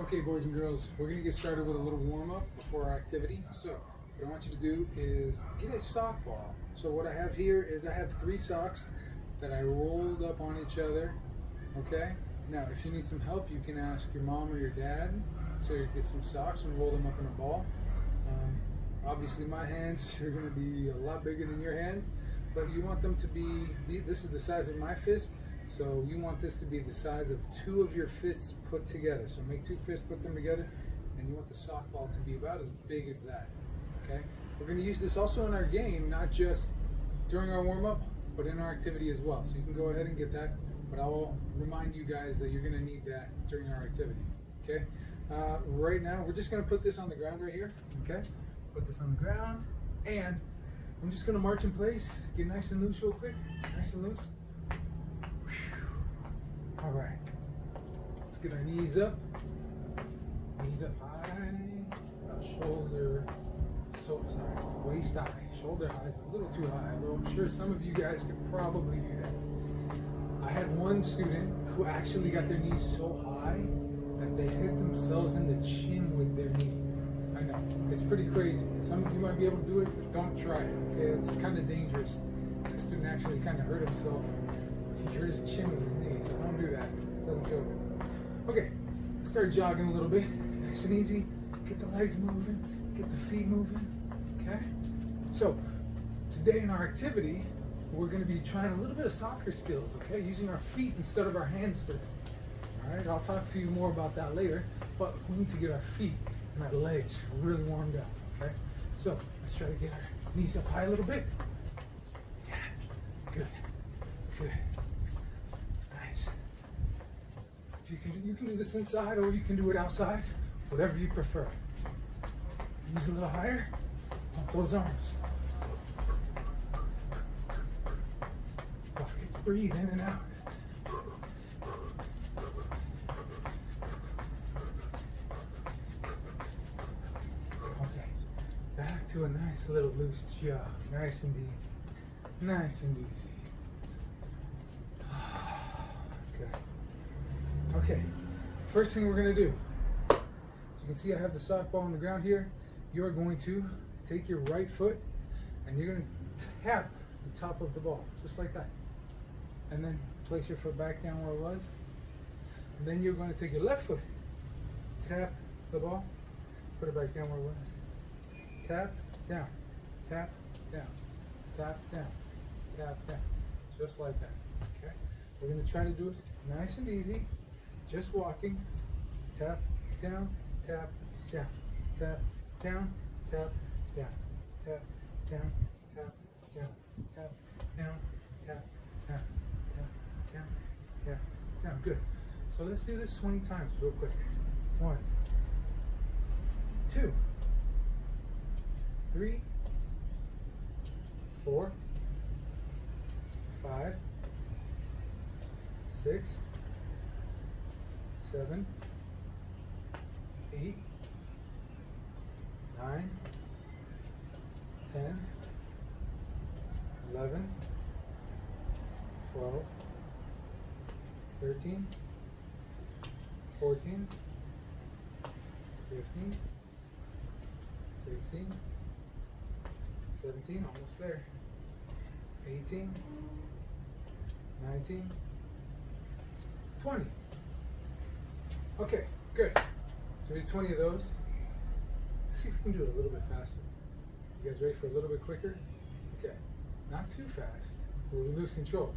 Okay, boys and girls, we're going to get started with a little warm-up before our activity. So what I want you to do is get a sock ball. So what I have here is I have 3 socks that I rolled up on each other. Okay? Now, if you need some help, you can ask your mom or your dad to get some socks and roll them up in a ball. Obviously, my hands are going to be a lot bigger than your hands, but you want them to be, this is the size of my fist, so you want this to be the size of 2 of your fists put together. So make 2 fists, put them together, and you want the sock ball to be about as big as that. Okay? We're going to use this also in our game, not just during our warm-up, but in our activity as well. So you can go ahead and get that, but I will remind you guys that you're going to need that during our activity. Okay? Right now, we're just going to put this on the ground right here. Okay? Put this on the ground, and I'm just going to march in place, get nice and loose real quick, nice and loose. Whew. All right, let's get our knees up high, waist high, shoulder high is a little too high, although I'm sure some of you guys could probably do that. I had one student who actually got their knees so high that they hit themselves in the chin with their knee. I know, it's pretty crazy. Some of you might be able to do it, but don't try it, okay? It's kind of dangerous. The student actually kind of hurt himself. He hurt his chin with his knee, so don't do that. It doesn't feel good. Okay, let's start jogging a little bit. Nice and easy. Get the legs moving, get the feet moving, okay? So, today in our activity, we're going to be trying a little bit of soccer skills, okay? Using our feet instead of our hands today. All right, I'll talk to you more about that later, but we need to get our feet and our legs really warmed up, okay? So let's try to get our knees up high a little bit. Yeah, good, good, nice. If you can do this inside or you can do it outside, whatever you prefer. Knees a little higher, pump those arms. Don't forget to breathe in and out. Back to a nice little loose jog. Nice and easy. Nice and easy. Good. Okay. First thing we're going to do. As you can see, I have the sock ball on the ground here. You are going to take your right foot and you're going to tap the top of the ball. Just like that. And then place your foot back down where it was. And then you're going to take your left foot. Tap the ball. Put it back down where it was. Tap, down, tap, down, tap, down, tap, down. Just like that, okay? We're gonna try to do it nice and easy. Just walking. Tap, down, tap, down, tap, down, tap, down, tap, down, tap, down, tap, down, tap, down, tap, down, tap, down. Good. So let's do this 20 times real quick. 1, 2, 3, 4, 5, 6, 7, 8, 9, 10, 11, 12, 13, 14, 15, 16, 17, almost there. 18, 19, 20. Okay, good. So we did 20 of those. Let's see if we can do it a little bit faster. You guys ready for a little bit quicker? Okay, not too fast, where we lose control.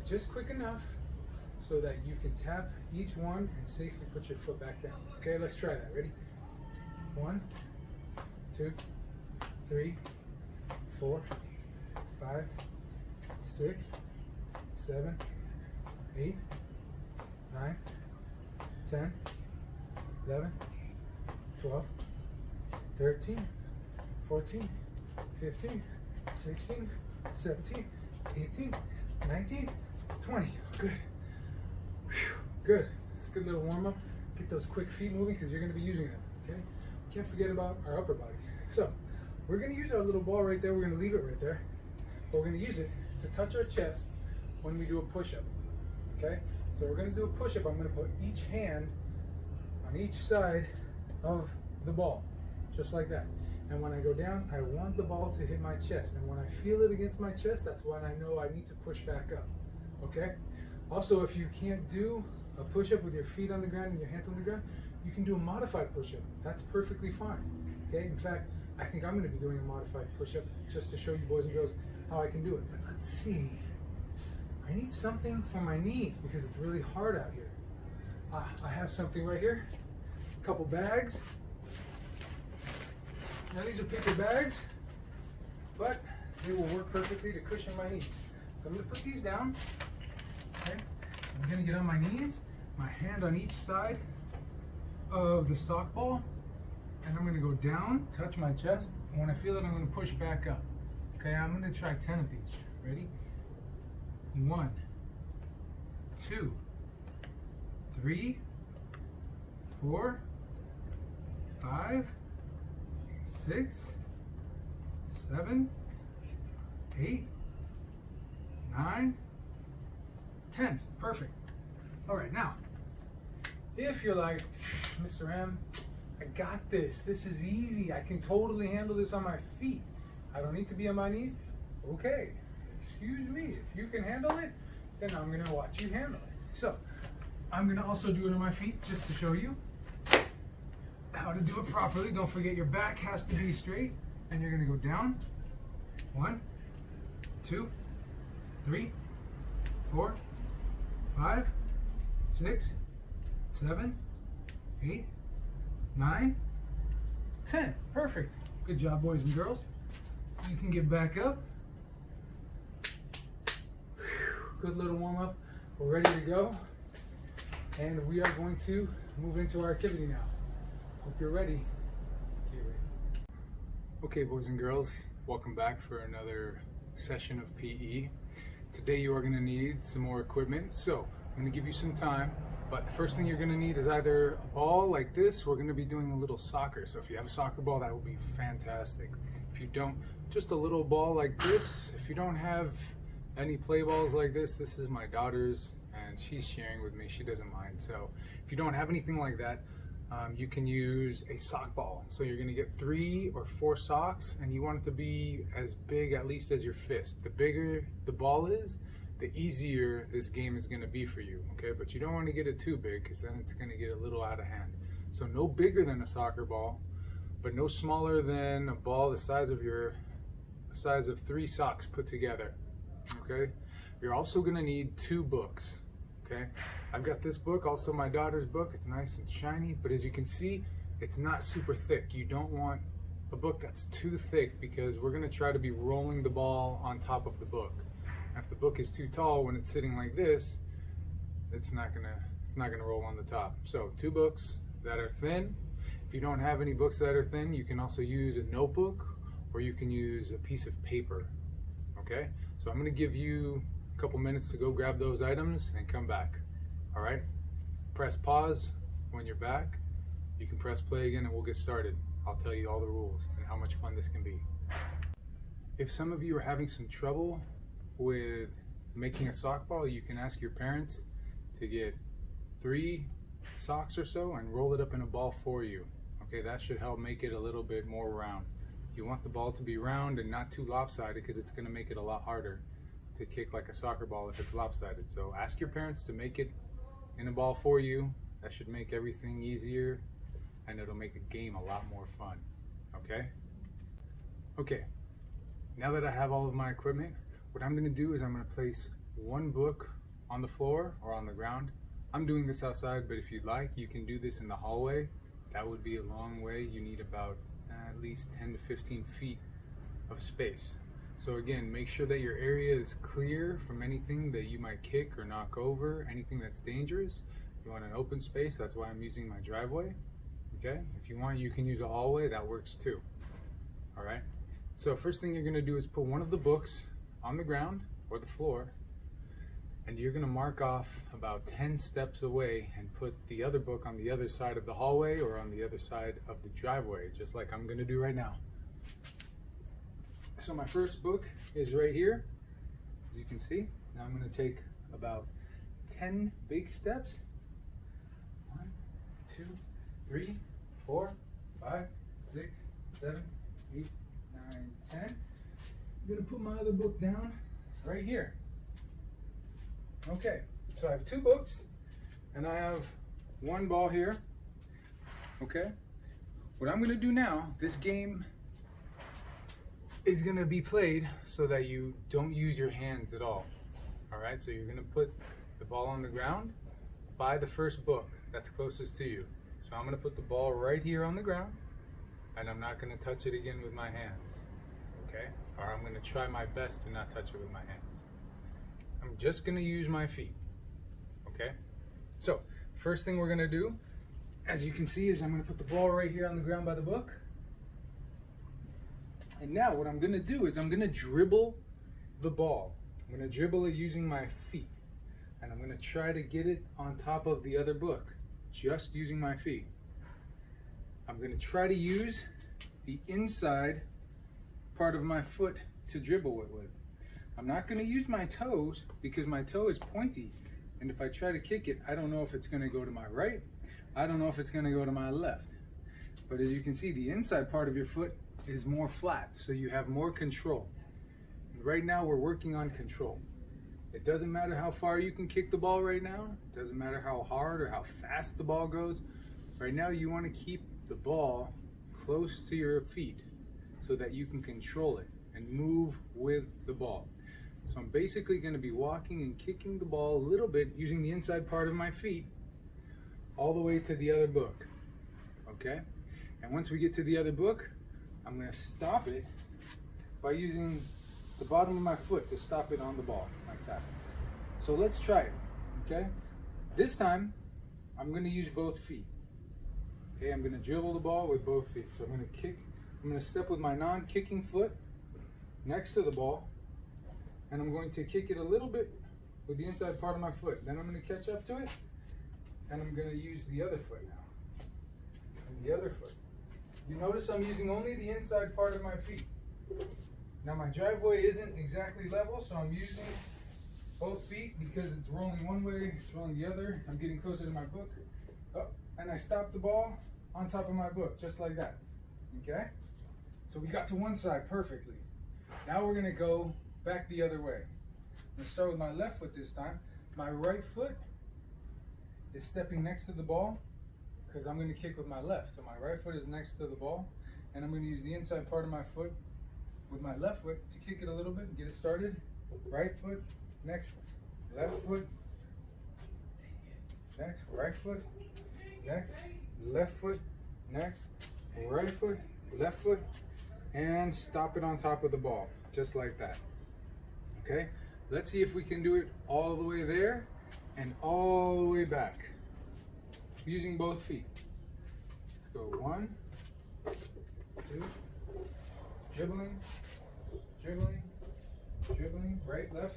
Just quick enough so that you can tap each one and safely put your foot back down. Okay, let's try that. Ready? 1, 2, 3, 4, 5, 6, 7, 8, 9, 10, 11, 12, 13, 14, 15, 16, 17, 18, 19, 20. Good. Whew. Good. It's a good little warm up. Get those quick feet moving because you're going to be using them. Okay? Can't forget about our upper body. So, we're going to use our little ball right there. We're going to leave it right there. But we're going to use it to touch our chest when we do a push-up. Okay? So we're going to do a push-up. I'm going to put each hand on each side of the ball, just like that. And when I go down, I want the ball to hit my chest. And when I feel it against my chest, that's when I know I need to push back up, okay? Also, if you can't do a push-up with your feet on the ground and your hands on the ground, you can do a modified push-up. That's perfectly fine, okay? In fact, I think I'm gonna be doing a modified push-up just to show you boys and girls how I can do it. But let's see. I need something for my knees because it's really hard out here. I have something right here, a couple bags. Now these are paper bags, but they will work perfectly to cushion my knees. So I'm gonna put these down, okay? I'm gonna get on my knees, my hand on each side of the sock ball, and I'm gonna go down, touch my chest, and when I feel it, I'm gonna push back up. Okay, I'm gonna try 10 of these. Ready? 1, 2, 3, 4, 5, 6, 7, 8, 9, 10. Perfect. All right, now, if you're like, Mr. M, I got this. This is easy. I can totally handle this on my feet. I don't need to be on my knees. Okay, excuse me. If you can handle it, then I'm gonna watch you handle it. So, I'm gonna also do it on my feet just to show you how to do it properly. Don't forget your back has to be straight, and you're gonna go down. 1, 2, 3, 4, 5, 6, 7, 8, 9, 10. Perfect. Good job, boys and girls. You can get back up. Good little warm up. We're ready to go. And we are going to move into our activity now. Hope you're ready. Get ready. Okay, boys and girls, welcome back for another session of PE. Today you are going to need some more equipment. So I'm going to give you some time, but the first thing you're going to need is either a ball like this. We're going to be doing a little soccer. So if you have a soccer ball, that would be fantastic. If you don't, just a little ball like this. If you don't have any play balls like this is my daughter's and she's sharing with me. She doesn't mind. So if you don't have anything like that, you can use a sock ball. So you're going to get 3 or 4 socks, and you want it to be as big at least as your fist. The bigger the ball is, the easier this game is going to be for you, okay? But you don't want to get it too big because then it's going to get a little out of hand. So no bigger than a soccer ball, but no smaller than a ball the size of 3 socks put together, okay? You're also going to need 2 books, okay? I've got this book, also my daughter's book. It's nice and shiny, but as you can see, it's not super thick. You don't want a book that's too thick because we're going to try to be rolling the ball on top of the book. If the book is too tall when it's sitting like this, it's not gonna roll on the top. So 2 books that are thin. If you don't have any books that are thin, you can also use a notebook or you can use a piece of paper. Okay? So I'm gonna give you a couple minutes to go grab those items and come back. All right? Press pause when you're back. You can press play again and we'll get started. I'll tell you all the rules and how much fun this can be. If some of you are having some trouble with making a sock ball, you can ask your parents to get 3 socks or so and roll it up in a ball for you. Okay, that should help make it a little bit more round. You want the ball to be round and not too lopsided because it's going to make it a lot harder to kick like a soccer ball if it's lopsided. So ask your parents to make it in a ball for you. That should make everything easier and it'll make the game a lot more fun. Okay? Okay, now that I have all of my equipment, what I'm going to do is I'm going to place 1 book on the floor or on the ground. I'm doing this outside, but if you'd like, you can do this in the hallway. That would be a long way. You need about at least 10 to 15 feet of space. So again, make sure that your area is clear from anything that you might kick or knock over, anything that's dangerous. You want an open space, that's why I'm using my driveway. Okay? If you want, you can use a hallway, that works too. All right? So first thing you're going to do is put 1 of the books on the ground or the floor, and you're going to mark off about 10 steps away and put the other book on the other side of the hallway or on the other side of the driveway, just like I'm going to do right now. So my first book is right here, as you can see. Now I'm going to take about 10 big steps. 1, 2, 3, 4, 5, 6, 7, 8, 9, 10. I'm gonna put my other book down right here. Okay, so I have 2 books and I have 1 ball here. Okay, what I'm gonna do now, this game is gonna be played so that you don't use your hands at all. All right, so you're gonna put the ball on the ground by the first book that's closest to you. So I'm gonna put the ball right here on the ground and I'm not gonna touch it again with my hands, okay? Or I'm gonna try my best to not touch it with my hands. I'm just gonna use my feet, okay? So, first thing we're gonna do, as you can see, is I'm gonna put the ball right here on the ground by the book. And now what I'm gonna do is I'm gonna dribble the ball. I'm gonna dribble it using my feet. And I'm gonna try to get it on top of the other book, just using my feet. I'm gonna try to use the inside part of my foot to dribble it with. I'm not gonna use my toes because my toe is pointy. And if I try to kick it, I don't know if it's gonna go to my right. I don't know if it's gonna go to my left. But as you can see, the inside part of your foot is more flat, so you have more control. And right now we're working on control. It doesn't matter how far you can kick the ball right now. It doesn't matter how hard or how fast the ball goes. Right now you want to keep the ball close to your feet so that you can control it and move with the ball. So I'm basically going to be walking and kicking the ball a little bit using the inside part of my feet all the way to the other book. Okay? And once we get to the other book, I'm going to stop it by using the bottom of my foot to stop it on the ball, like that. So let's try it, okay? This time, I'm gonna use both feet. Okay, I'm gonna dribble the ball with both feet. So I'm gonna step with my non-kicking foot next to the ball, and I'm going to kick it a little bit with the inside part of my foot. Then I'm gonna catch up to it, and I'm gonna use the other foot now. And the other foot. You notice I'm using only the inside part of my feet. Now my driveway isn't exactly level, so I'm using both feet because it's rolling one way, it's rolling the other. I'm getting closer to my book. Oh, and I stop the ball on top of my book, just like that. Okay? So we got to one side perfectly. Now we're gonna go back the other way. I'm gonna start with my left foot this time. My right foot is stepping next to the ball because I'm gonna kick with my left. So my right foot is next to the ball, and I'm gonna use the inside part of my foot with my left foot to kick it a little bit and get it started. Right foot, next, left foot, next, right foot, next, left foot, next, right foot, left foot, and stop it on top of the ball, just like that. Okay, let's see if we can do it all the way there and all the way back using both feet. Let's go 1, 2, dribbling, dribbling, dribbling, right, left,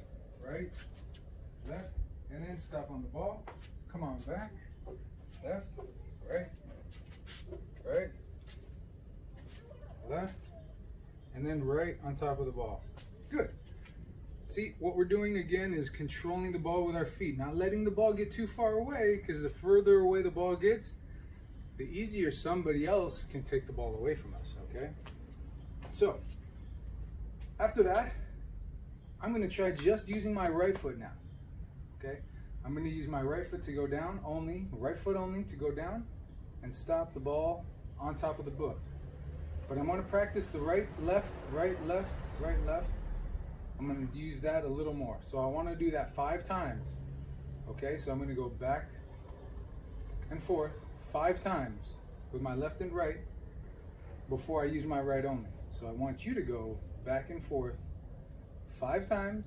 and then stop on the ball. Come on back, left, right, left, and then right on top of the ball. Good. See, what we're doing again is controlling the ball with our feet, not letting the ball get too far away, because the further away the ball gets, the easier somebody else can take the ball away from us, okay? So, after that, I'm going to try just using my right foot now, okay? I'm going to use my right foot to go down only, right foot only to go down, and stop the ball on top of the book. But I'm going to practice the right, left, right, left, right, left. I'm going to use that a little more. So I want to do that 5 times, okay? So I'm going to go back and forth 5 times with my left and right before I use my right only. So I want you to go back and forth 5 times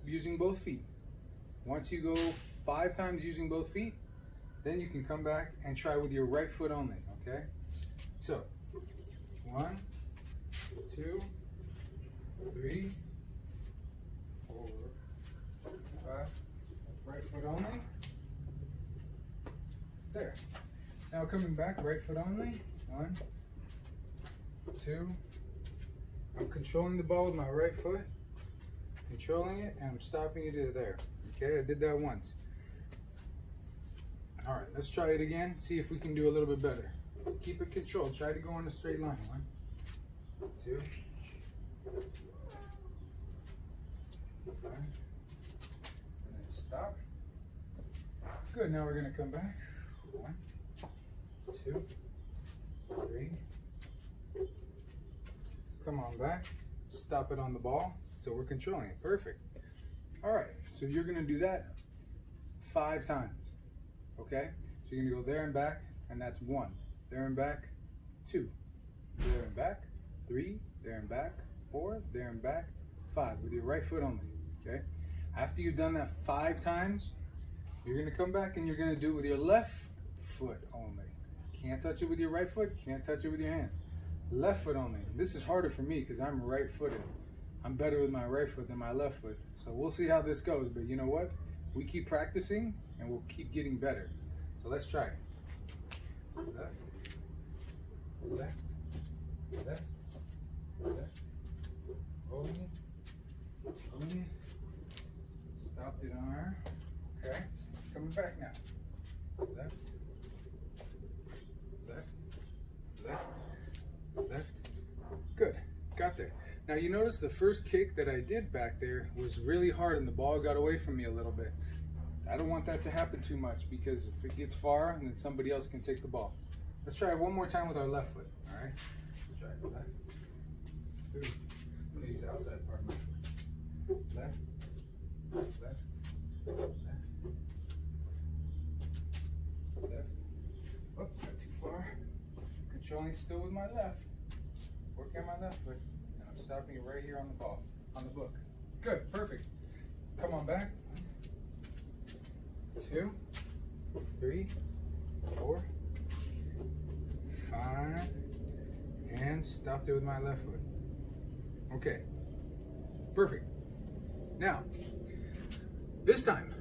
using both feet. Once you go 5 times using both feet, then you can come back and try with your right foot only, okay? So, 1, 2, 3, 4, 5, right foot only. There. Now coming back, right foot only. 1, 2. I'm controlling the ball with my right foot, controlling it, and I'm stopping it there. Okay, I did that once. All right, let's try it again. See if we can do a little bit better. Keep it controlled. Try to go in a straight line. 1, 2, 5, and then stop. Good. Now we're gonna come back. 1, 2, 3. Come on back. Stop it on the ball. So we're controlling it. Perfect. All right. So you're gonna do that 5 times. Okay. So you're gonna go there and back, and that's 1. There and back, 2. There and back, 3. There and back, 4. There and back, 5. With your right foot only. Okay. After you've done that 5 times, you're gonna come back and you're gonna do it with your left foot only. Can't touch it with your right foot. Can't touch it with your hand. Left foot only. This is harder for me because I'm right-footed. I'm better with my right foot than my left foot. So we'll see how this goes. But you know what? We keep practicing and we'll keep getting better. So let's try it. Left, left, left, left. Holding it, holding it. Stopped it arm. Okay. Coming back now. Left, left, left, left. Good. Got there. Now you notice the first kick that I did back there was really hard and the ball got away from me a little bit. I don't want that to happen too much because if it gets far, then somebody else can take the ball. Let's try it one more time with our left foot. All right. Let's try it. Left. 2. I'm gonna use the outside part of my foot. Left. Left. Left. Left. Oh, not too far. Controlling still with my left. Working on my left foot. And I'm stopping it right here on the ball, on the book. Good, perfect. Come on back. 2, 3, 4, 5, and stopped it with my left foot. Okay, perfect. Now, this time,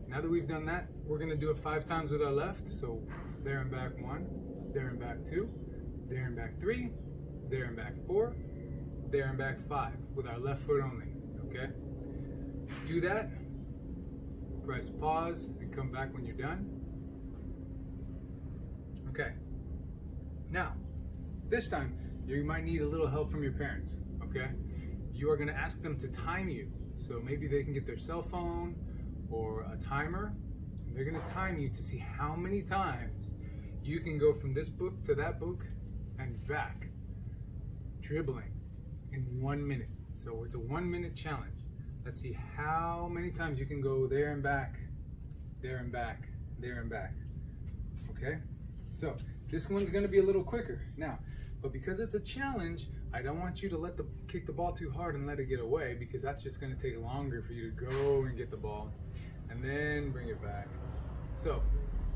now that we've done that, we're gonna do it 5 times with our left. So there and back 1, there and back 2, there and back 3, there and back 4, there and back 5 with our left foot only, okay? Do that, press pause, and come back when you're done. Okay. Now, this time, you might need a little help from your parents, okay? You are gonna ask them to time you. So maybe they can get their cell phone or a timer. And they're gonna time you to see how many times you can go from this book to that book and back, dribbling in 1 minute. So it's a 1 minute challenge. Let's see how many times you can go there and back, there and back, there and back. Okay? So this one's gonna be a little quicker now, but because it's a challenge, I don't want you to kick the ball too hard and let it get away, because that's just gonna take longer for you to go and get the ball and then bring it back. So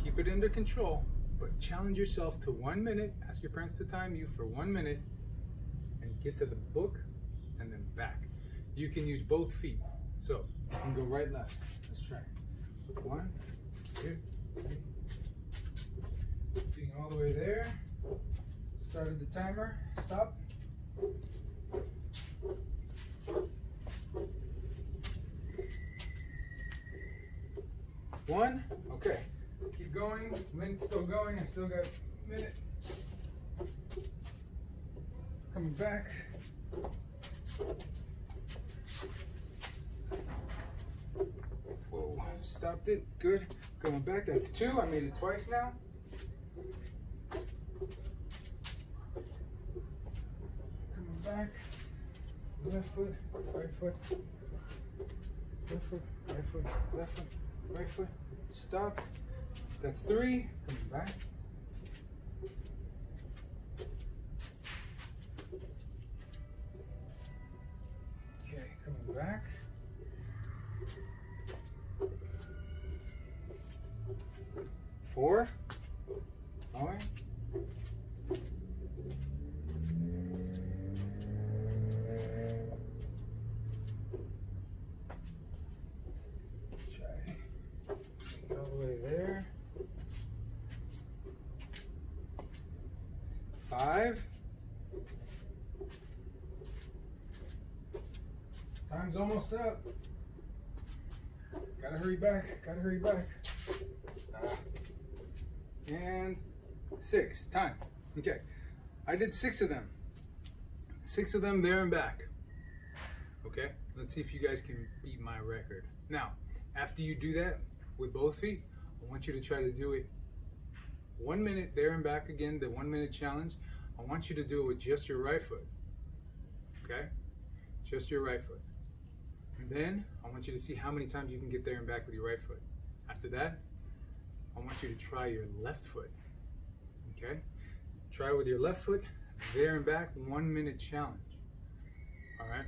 keep it under control, but challenge yourself to 1 minute. Ask your parents to time you for 1 minute and get to the book and then back. You can use both feet. So you can go right, left. Let's try. 1, 2, 3. Being all the way there. Started the timer. Stop. One. Okay. Keep going. Minute's still going. I still got a minute. Coming back. Whoa. Stopped it. Good. Coming back. That's 2. I made it twice now. Coming back. Left foot. Right foot. Left foot. Right foot. Left foot. Right foot. Stopped. That's 3. Coming back. Okay, coming back. Four. Going. Try. Get all the way there. 5. Time's almost up. Gotta hurry back. Gotta hurry back. and 6. Time. Okay. I did 6 of them. 6 of them there and back. Okay? Let's see if you guys can beat my record. Now, after you do that with both feet, I want you to try to do it 1 minute there and back again, the 1 minute challenge. I want you to do it with just your right foot. Okay? Just your right foot. And then I want you to see how many times you can get there and back with your right foot. After that, I want you to try your left foot. Okay? Try with your left foot, there and back, 1 minute challenge. All right?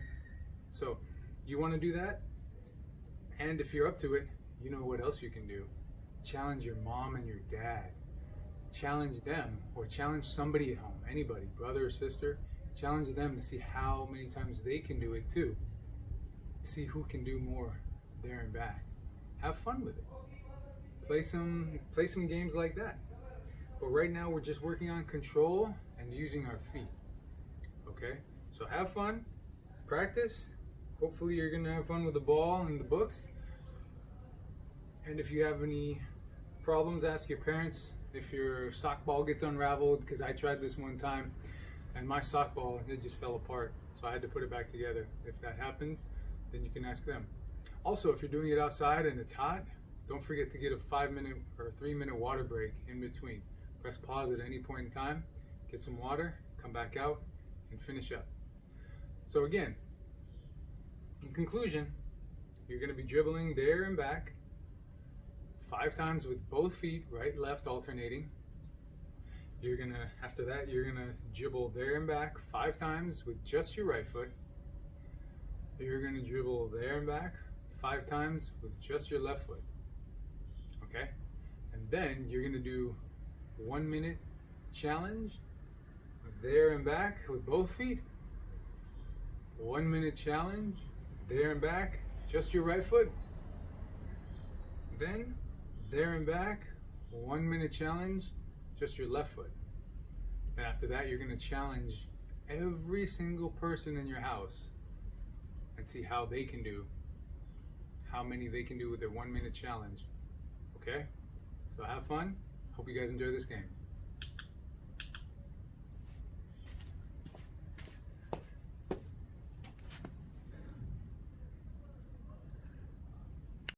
So you want to do that? And if you're up to it, you know what else you can do? Challenge your mom and your dad. Challenge them, or challenge somebody at home, anybody, brother or sister. Challenge them to see how many times they can do it too. See who can do more there and back. Have fun with it. Play some games like that. But right now we're just working on control and using our feet. Okay? So have fun, practice. Hopefully you're gonna have fun with the ball and the books. And if you have any problems, ask your parents. If your sock ball gets unraveled, because I tried this one time and my sock ball, it just fell apart. So I had to put it back together. If that happens, then you can ask them. Also, if you're doing it outside and it's hot, don't forget to get a 5-minute or 3-minute water break in between. Press pause at any point in time, get some water, come back out, and finish up. So again, in conclusion, you're going to be dribbling there and back 5 times with both feet, right, left, alternating. You're going to, after that, you're going to dribble there and back 5 times with just your right foot. You're going to dribble there and back 5 times with just your left foot. Okay? And then you're going to do 1 minute challenge there and back with both feet. 1 minute challenge there and back, just your right foot. Then there and back, 1 minute challenge, just your left foot. And after that, you're going to challenge every single person in your house and see how they can do, how many they can do with their 1 minute challenge. Okay? So have fun. Hope you guys enjoy this game.